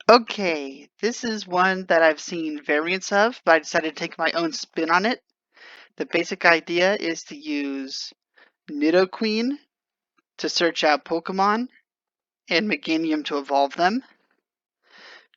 Okay, this is one that I've seen variants of, but I decided to take my own spin on it. The basic idea is to use Nidoqueen to search out Pokemon and Meganium to evolve them.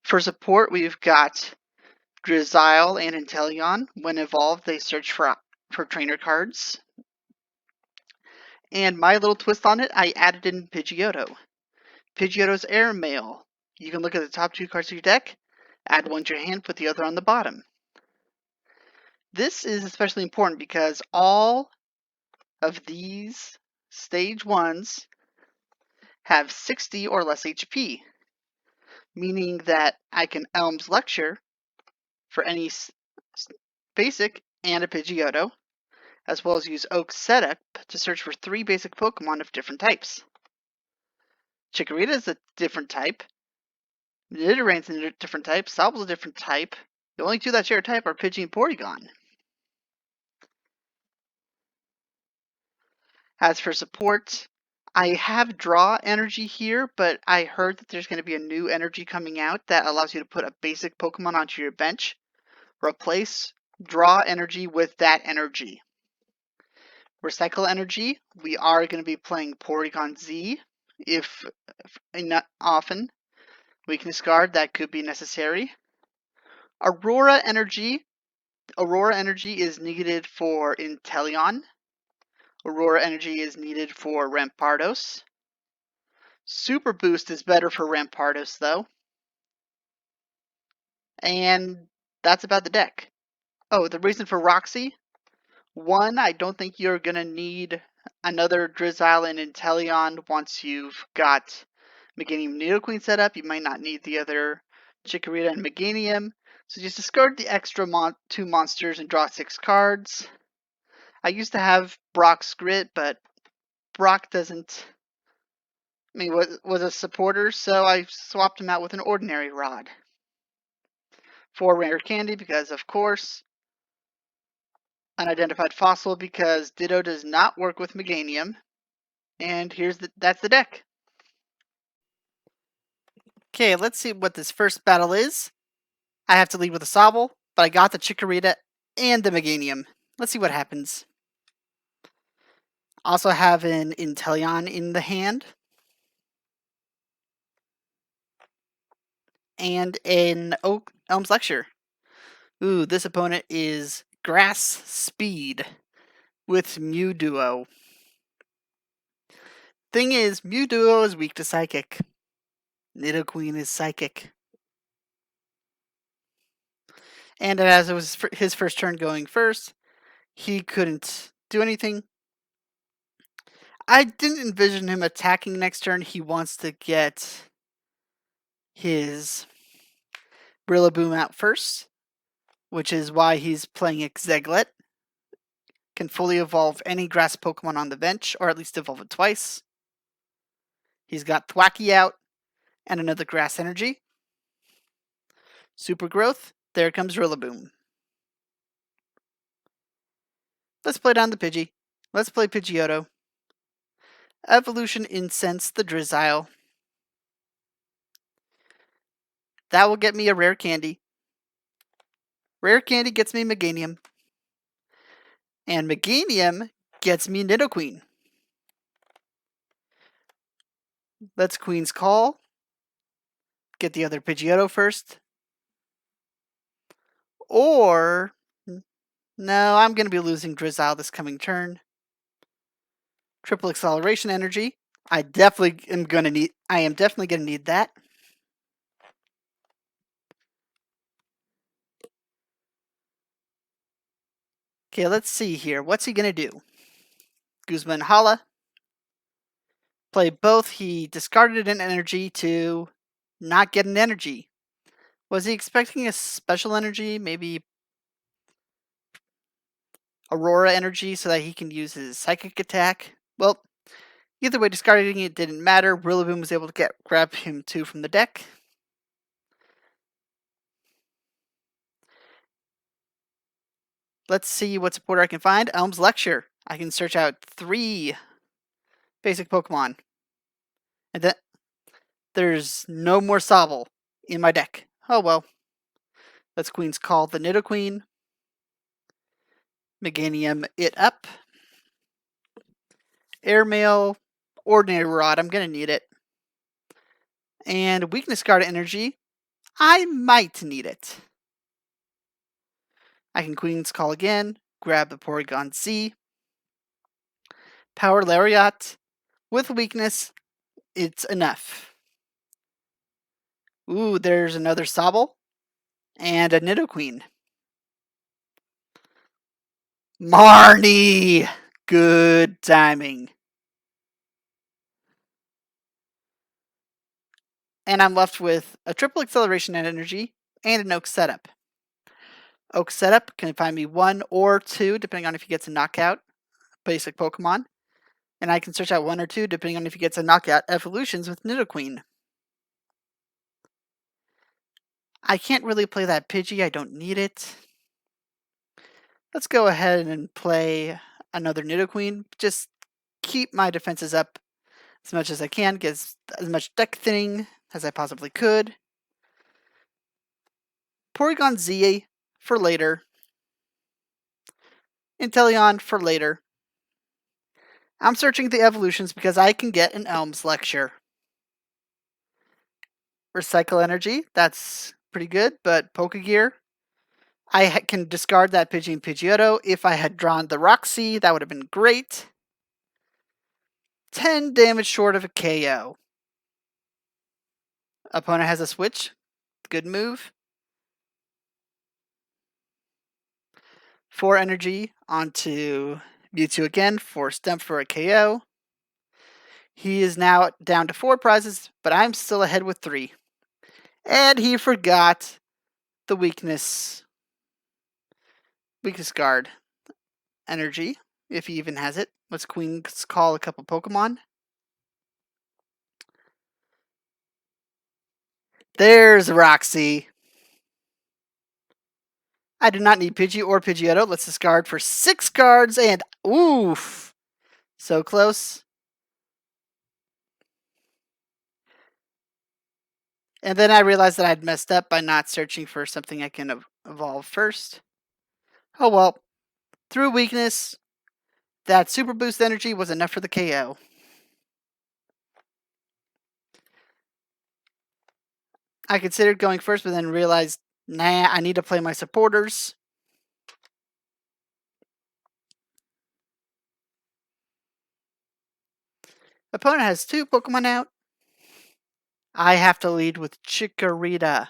For support, we've got Drizzile and Inteleon. When evolved, they search for trainer cards. And my little twist on it, I added in Pidgeotto. Pidgeotto's Airmail. You can look at the top two cards of your deck, add one to your hand, put the other on the bottom. This is especially important because all of these stage 1s have 60 or less HP, meaning that I can Elm's Lecture for any basic and a Pidgeotto, as well as use Oak's Setup to search for 3 basic Pokemon of different types. Chikorita is a different type, Nidoraine's a different type, Sobble's a different type. The only 2 that share a type are Pidgey and Porygon. As for support, I have Draw Energy here, but I heard that there's going to be a new energy coming out that allows you to put a basic Pokemon onto your bench. Replace Draw Energy with that energy. Recycle Energy, we are going to be playing Porygon Z, if not often. We can discard, that could be necessary. Aurora Energy is needed for Inteleon. Aurora Energy is needed for Rampardos. Super Boost is better for Rampardos, though. And that's about the deck. Oh, the reason for Roxy? 1, I don't think you're going to need another Drizzile and Inteleon once you've got Meganium Nidoqueen set up. You might not need the other Chikorita and Meganium. So just discard the extra 2 monsters and draw 6 cards. I used to have Brock's Grit, but Brock was a supporter, so I swapped him out with an ordinary Rod. 4 Rare Candy because, of course. Unidentified Fossil because Ditto does not work with Meganium. And that's the deck. Okay, let's see what this first battle is. I have to lead with a Sobble, but I got the Chikorita and the Meganium. Let's see what happens. Also have an Inteleon in the hand. And an Elm's Lecture. Ooh, this opponent is Grass Speed with Mew Duo. Thing is, Mew Duo is weak to Psychic. Nidoqueen is Psychic. And as it was his first turn going first, he couldn't do anything. I didn't envision him attacking next turn. He wants to get his Rillaboom out first, which is why he's playing Exeglet. Can fully evolve any grass Pokemon on the bench, or at least evolve it twice. He's got Thwackey out, and another Grass Energy. Super Growth, there comes Rillaboom. Let's play down the Pidgey. Let's play Pidgeotto. Evolution Incense the Drizzile. That will get me a Rare Candy. Rare Candy gets me Meganium. And Meganium gets me Nidoqueen. Let's Queen's Call. Get the other Pidgeotto first. Or, no, I'm going to be losing Drizzile this coming turn. Triple Acceleration Energy. I am definitely going to need that. Okay, let's see here. What's he going to do? Guzma and Hala. Play both. He discarded an energy to not get an energy. Was he expecting a special energy? Maybe Aurora energy so that he can use his psychic attack? Well, either way, discarding it didn't matter. Rillaboom was able to grab him 2 from the deck. Let's see what supporter I can find. Elm's Lecture. I can search out 3 basic Pokemon. And then there's no more Sobble. in my deck. Oh well. Let's Queen's Call the Nidoqueen. Meganium it up. Airmail. Ordinary Rod. I'm going to need it. And Weakness Guard Energy. I might need it. I can Queen's Call again. Grab the Porygon Z. Power Lariat. With Weakness, it's enough. Ooh, there's another Sobble. And a Nidoqueen. Marnie! Good timing. And I'm left with a triple acceleration and energy and an Oak setup. Oak setup can find me 1 or 2, depending on if he gets a knockout basic Pokemon. And I can search out 1 or 2, depending on if he gets a knockout evolutions with Nidoqueen. I can't really play that Pidgey, I don't need it. Let's go ahead and play another Nidoqueen. Just keep my defenses up as much as I can, get as much deck thinning as I possibly could. Porygon Z for later. Inteleon for later. I'm searching the evolutions because I can get an Elms Lecture. Recycle Energy, that's pretty good, but Pokegear. I can discard that Pidgey and Pidgeotto. If I had drawn the Roxy, that would have been great. 10 damage short of a KO. Opponent has a switch. Good move. 4 energy onto Mewtwo again for Stump for a KO. He is now down to 4 prizes, but I'm still ahead with 3. And he forgot the weakness guard energy, if he even has it. Let's Queen's Call a couple Pokemon. There's Roxy. I do not need Pidgey or Pidgeotto. Let's discard for 6 cards and oof! So close. And then I realized that I'd messed up by not searching for something I can evolve first. Oh well. Through weakness, that super boost energy was enough for the KO. I considered going first, but then realized, nah, I need to play my supporters. Opponent has 2 Pokemon out. I have to lead with Chikorita.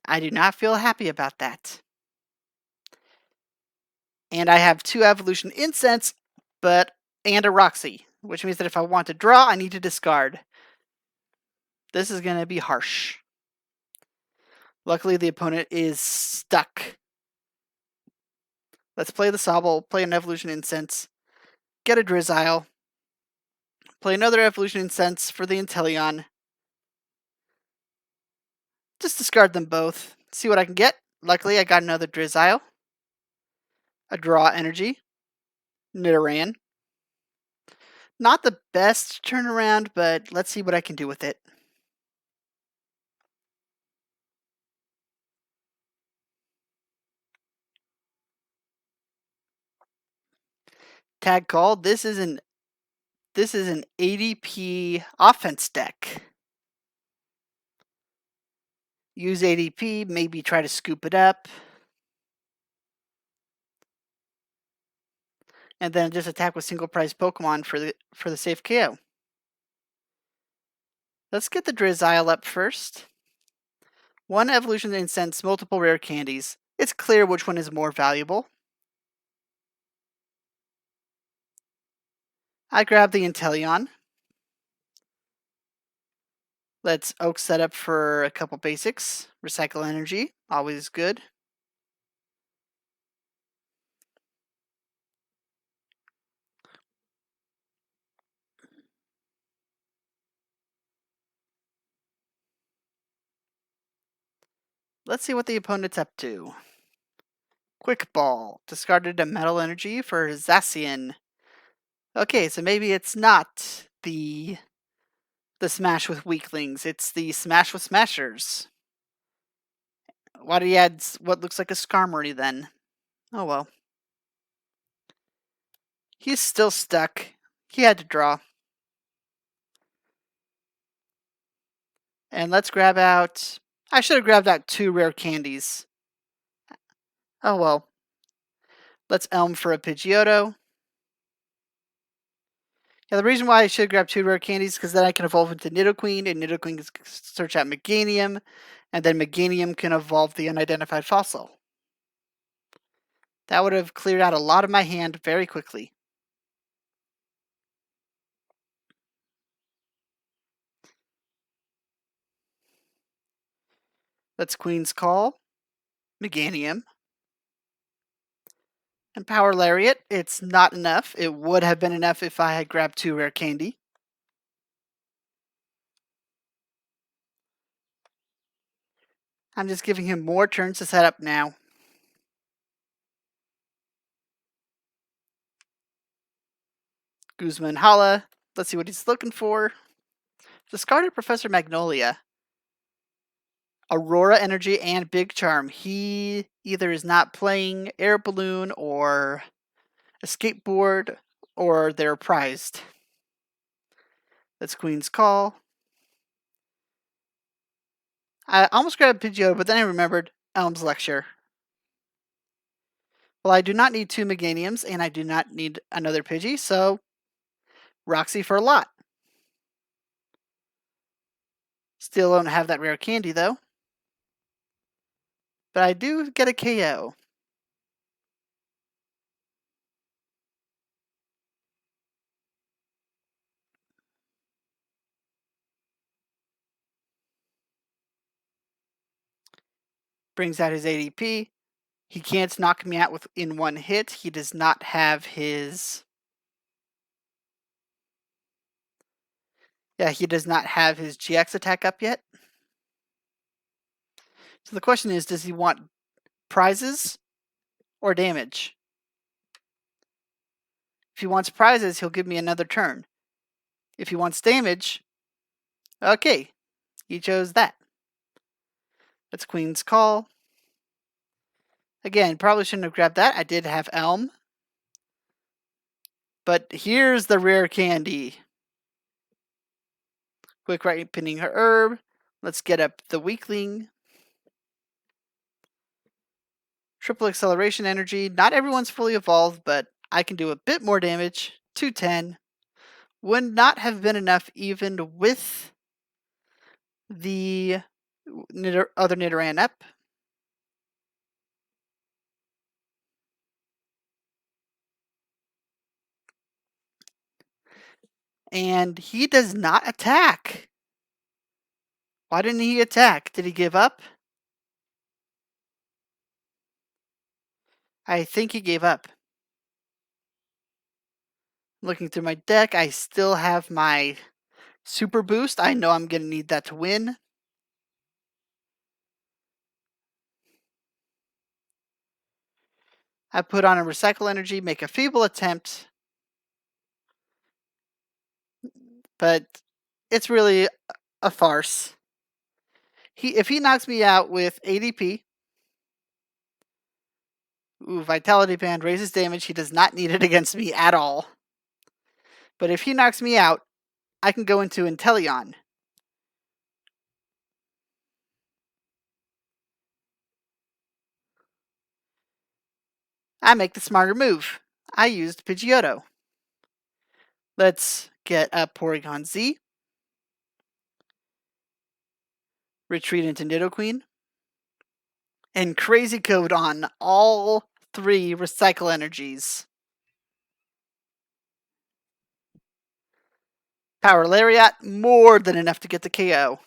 I do not feel happy about that. And I have 2 Evolution Incense, and a Roxy, which means that if I want to draw, I need to discard. This is going to be harsh. Luckily, the opponent is stuck. Let's play the Sobble, play an Evolution Incense, get a Drizzile, play another Evolution Incense for the Inteleon. Just discard them both, see what I can get. Luckily, I got another Drizzile, a Draw Energy, Nidoran. Not the best turnaround, but let's see what I can do with it. Tag Call. This is an ADP offense deck. Use ADP, maybe try to scoop it up. And then just attack with single prize Pokemon for the safe KO. Let's get the Drizzile up first. 1 Evolution Incense, multiple rare candies. It's clear which one is more valuable. I grab the Inteleon. Let's Oak set up for a couple basics. Recycle Energy, always good. Let's see what the opponent's up to. Quick Ball. Discarded a Metal Energy for Zacian. Okay, so maybe it's not the smash with weaklings. It's the smash with smashers. Why did he add what looks like a Skarmory then? Oh well. He's still stuck. He had to draw. And let's grab out... I should have grabbed out 2 rare candies. Oh well. Let's Elm for a Pidgeotto. Yeah, the reason why I should grab 2 rare candies is because then I can evolve into Nidoqueen, and Nidoqueen can search out Meganium, and then Meganium can evolve the unidentified fossil. That would have cleared out a lot of my hand very quickly. Let's Queen's Call, Meganium, and Power Lariat. It's not enough. It would have been enough if I had grabbed 2 rare candy. I'm just giving him more turns to set up now. Guzma and Hala. Let's see what he's looking for. Discarded Professor Magnolia. Aurora Energy and Big Charm. He either is not playing Air Balloon or a Skateboard, or they're prized. That's Queen's Call. I almost grabbed Pidgeotto, but then I remembered Elm's Lecture. Well, I do not need 2 Meganiums, and I do not need another Pidgey, so Roxy for a lot. Still don't have that rare candy, though. But I do get a KO. Brings out his ADP. He can't knock me out in 1 hit. He does not have his... Yeah, he does not have his GX attack up yet. So the question is, does he want prizes or damage? If he wants prizes, he'll give me another turn. If he wants damage, okay, he chose that. That's Queen's Call. Again, probably shouldn't have grabbed that. I did have Elm. But here's the rare candy. Quick ripening her herb. Let's get up the weakling. Triple acceleration energy. Not everyone's fully evolved, but I can do a bit more damage. 210. Would not have been enough even with the other Nidoran up. And he does not attack. Why didn't he attack? Did he give up? I think he gave up. Looking through my deck, I still have my Super Boost. I know I'm going to need that to win. I put on a Recycle Energy, make a feeble attempt. But it's really a farce. If he knocks me out with ADP, Vitality Band raises damage. He does not need it against me at all. But if he knocks me out, I can go into Inteleon. I make the smarter move. I used Pidgeotto. Let's get a Porygon Z. Retreat into Nidoqueen. And Crazy Code on all 3 Recycle Energies. Power Lariat, more than enough to get the KO.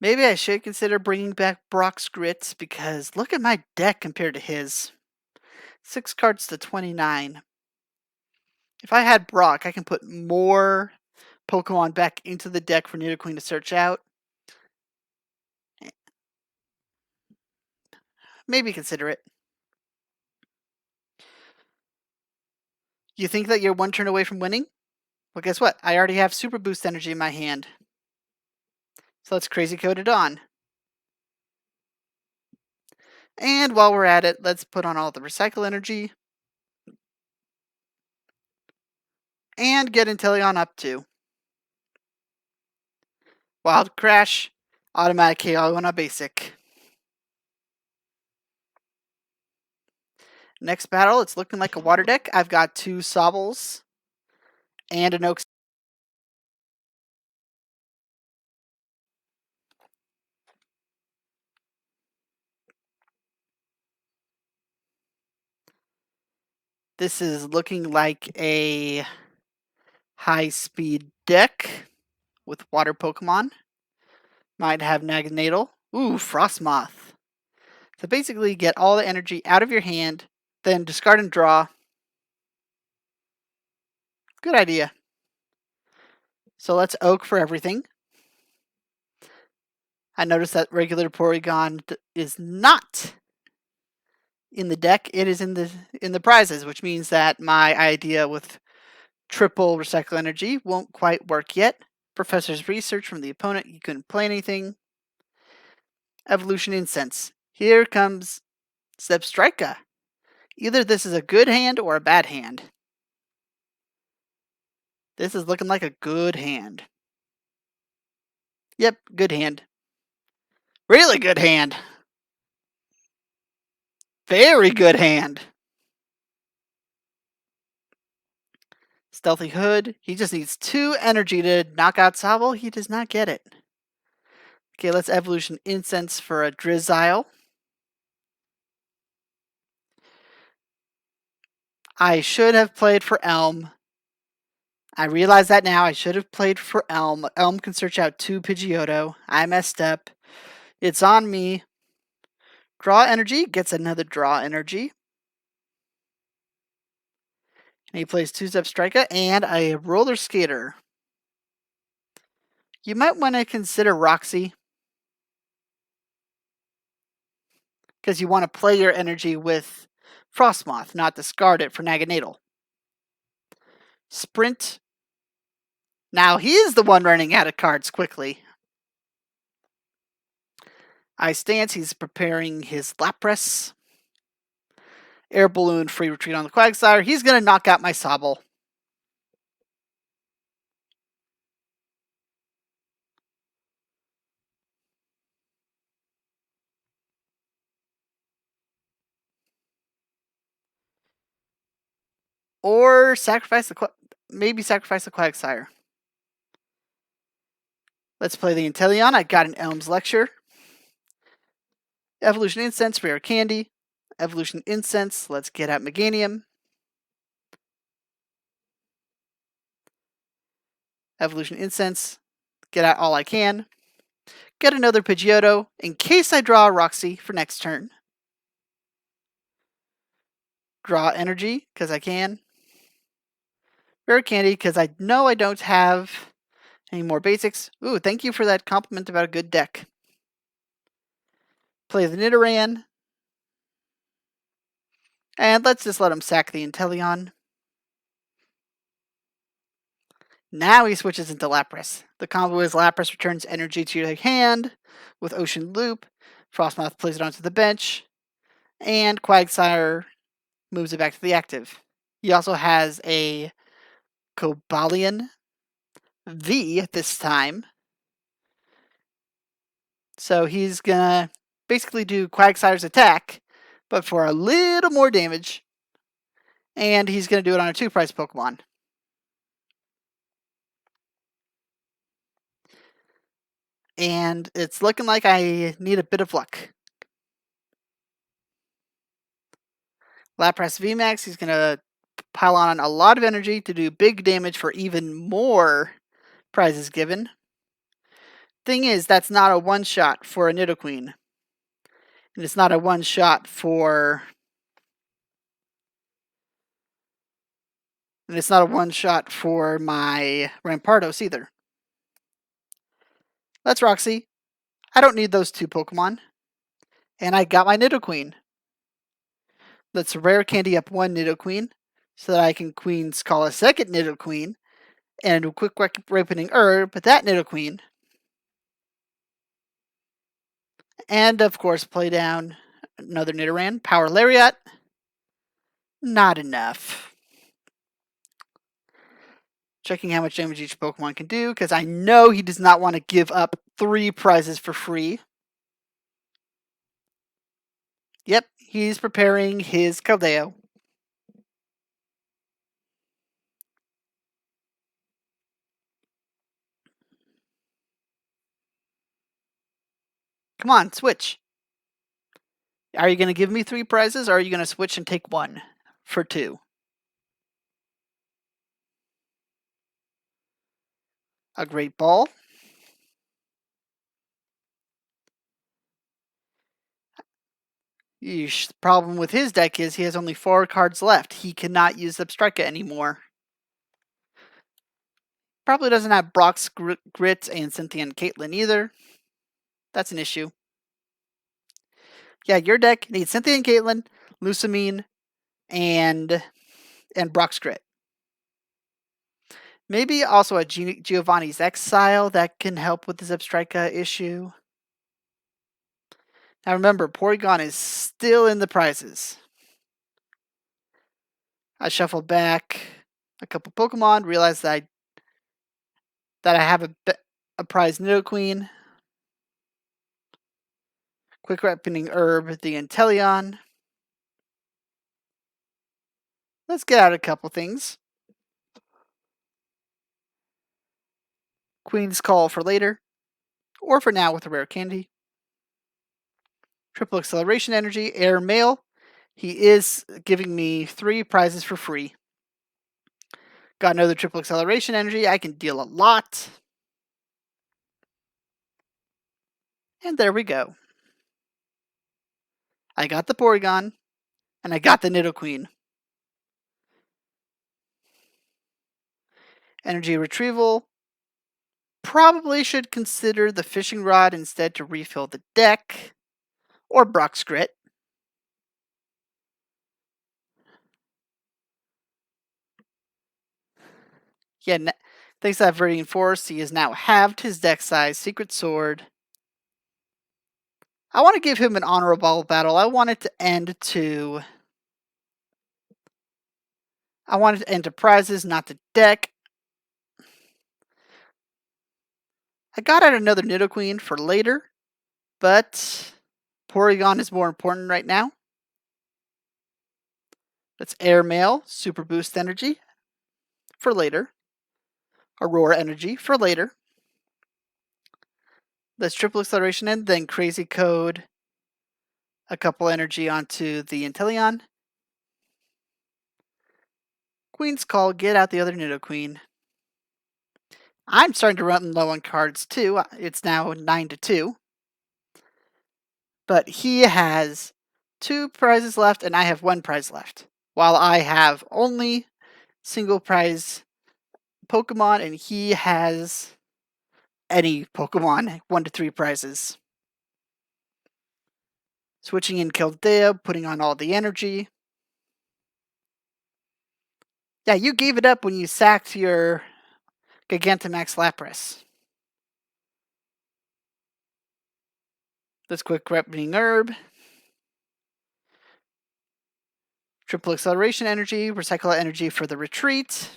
Maybe I should consider bringing back Brock's Grits, because look at my deck compared to his. 6 cards to 29. If I had Brock, I can put more Pokemon back into the deck for Nidoqueen to search out. Maybe consider it. You think that you're one turn away from winning? Well, guess what? I already have Super Boost energy in my hand. So let's crazy code it on. And while we're at it, let's put on all the recycle energy. And get Inteleon up too. Wild Crash, automatic KO on a basic. Next battle, it's looking like a water deck. I've got 2 Sobbles and an Oak. This is looking like a high-speed deck with water Pokemon. Might have Naganadel. Ooh, Frostmoth. So basically get all the energy out of your hand, then discard and draw. Good idea. So let's Oak for everything. I noticed that regular Porygon is not in the deck. It is in the prizes, which means that my idea with triple recycle energy won't quite work yet. Professor's research from the opponent, he couldn't play anything. Evolution Incense. Here comes Zebstrika. Either this is a good hand or a bad hand. This is looking like a good hand. Yep, good hand. Really good hand. Very good hand. Stealthy Hood. He just needs 2 energy to knock out Sobble. He does not get it. Okay, let's Evolution Incense for a Drizzile. I should have played for Elm. I realize that now. I should have played for Elm. Elm can search out 2 Pidgeotto. I messed up. It's on me. Draw energy gets another draw energy. And he plays 2 Zebstrika and a Roller Skater. You might want to consider Roxy, because you want to play your energy with Frostmoth, not discard it for Naganadel. Sprint. Now he's the one running out of cards quickly. Ice Stance, he's preparing his Lapras. Air Balloon, free retreat on the Quagsire. He's going to knock out my Sobble. Or sacrifice the Quagsire. Let's play the Inteleon. I got an Elm's Lecture. Evolution Incense, Rare Candy. Evolution Incense, let's get out Meganium. Evolution Incense, get out all I can. Get another Pidgeotto in case I draw a Roxy for next turn. Draw energy, because I can. Rare Candy, because I know I don't have any more basics. Ooh, thank you for that compliment about a good deck. Play the Nidoran. And let's just let him sack the Inteleon. Now he switches into Lapras. The combo is Lapras returns energy to your hand with Ocean Loop. Frostmoth plays it onto the bench. And Quagsire moves it back to the active. He also has a Cobalion V this time. So he's gonna basically do Quagsire's attack, but for a little more damage. And he's gonna do it on a 2-price Pokemon. And it's looking like I need a bit of luck. Lapras VMAX, he's gonna pile on a lot of energy to do big damage for even more prizes given. Thing is, that's not a one-shot for a Nidoqueen. And it's not a one-shot for... And it's not a one-shot for my Rampardos either. That's Roxy. I don't need those 2 Pokemon. And I got my Nidoqueen. Let's Rare Candy up 1 Nidoqueen. so that I can Queen's Call a second Nidoqueen and a quick ripening herb, that Nidoqueen. And of course, play down another Nidoran. Power Lariat. Not enough. Checking how much damage each Pokemon can do, because I know he does not want to give up 3 prizes for free. Yep, he's preparing his Keldeo. Come on, switch. Are you going to give me 3 prizes, or are you going to switch and take 1 for 2? A Great Ball. Yeesh, the problem with his deck is he has only 4 cards left. He cannot use Substrika anymore. Probably doesn't have Brock's Grit and Cynthia and Caitlyn either. That's an issue. Yeah, your deck needs Cynthia and Caitlyn, Lusamine, and Brock's Grit. Maybe also a Giovanni's Exile that can help with the Substrika issue. Now remember, Porygon is still in the prizes. I shuffled back a couple Pokemon, realized that I have a prize Nidoqueen. Quick Ripening Herb, the Inteleon. Let's get out a couple things. Queen's Call for later, or for now with a rare candy. Triple Acceleration Energy, Air Mail. He is giving me 3 prizes for free. Got another Triple Acceleration Energy. I can deal a lot. And there we go. I got the Porygon, and I got the Nidoqueen. Energy Retrieval. Probably should consider the Fishing Rod instead to refill the deck. Or Brock's Grit. Yeah, thanks to that Viridian Force, he has now halved his deck size. Secret Sword. I want to give him an honorable battle. I want it to end to prizes, not the deck. I got out another Nidoqueen for later, but Porygon is more important right now. That's Airmail, Super Boost Energy for later. Aurora Energy for later. That's Triple Acceleration and then Crazy Code. A couple energy onto the Inteleon. Queen's Call, get out the other Nidoqueen. I'm starting to run low on cards too. It's now 9-2. But he has 2 prizes left and I have 1 prize left. While I have only single prize Pokemon and he has any Pokemon, 1 to 3 prizes. Switching in Keldeo, putting on all the energy. Yeah, you gave it up when you sacked your Gigantamax Lapras. This quick Ripening Herb. Triple Acceleration Energy, Recycle Energy for the retreat.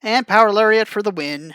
And Power Lariat for the win.